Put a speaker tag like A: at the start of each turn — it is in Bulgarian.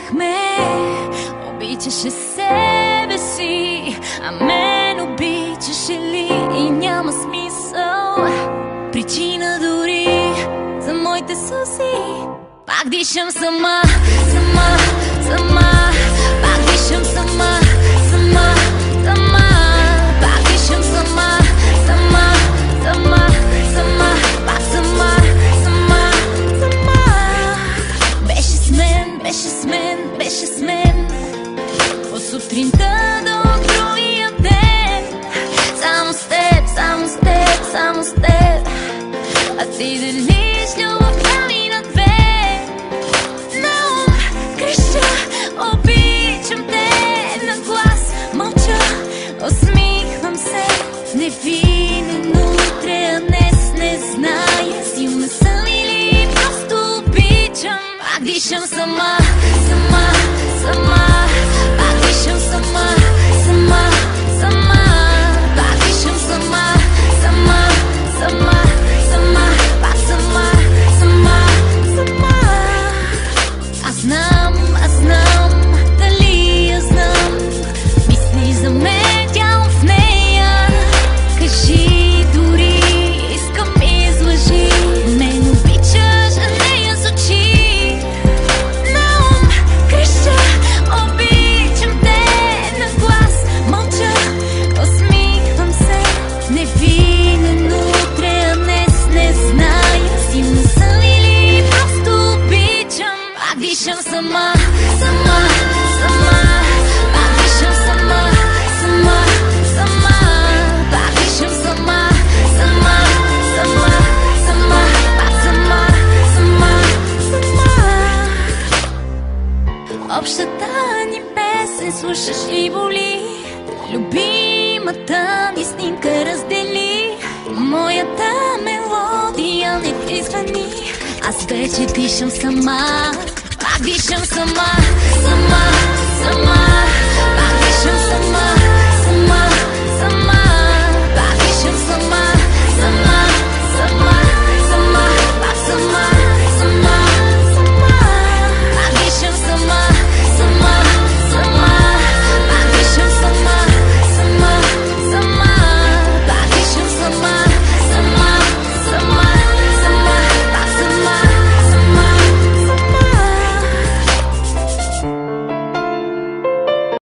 A: обичахме, обичаше себе си, а мен обичаше ли? И няма смисъл, причина дори за моите сълзи. Пак дишам сама, сама, сама. Пак дишам сама, сама, сама. Пак дишам сама, сама, сама, сама. Пак сама, сама, сама. Беше с мен, беше с мен, беше с мен от сутринта до другия ден. Само с теб, само с теб, само с теб. А ти делиш любовта ми на две. На ум креща, обичам те, на глас мълча, усмихвам се. Невинен утре, а днес не зная силна съм или просто обичам. Пак дишам сама, сама, сама. Пак дишам сама, сама, сама. Пак дишам сама, сама, сама, сама. Пак сама, сама, сама. Аз знам, дали я знам. Мисли за мен, тяло в нея. Кажи дори, искам излъжи. Мен обичаш, а нея с очи. На ум креща, обичам те, на глас мълча, усмихвам се. Невинен утре, а днес не зная силна съм или просто обичам. Пак дишам сама, сама, сама. Пак дишам сама, сама, сама. Пак дишам сама, сама, сама, сама. Пак сама, сама, сама. Общата ни песен слушаш и боли. Любимата ни снимка раздели. Моята мелодия не ти звъни. Аз вече дишам сама. Пак дишам сама, сама, сама. Пак дишам сама,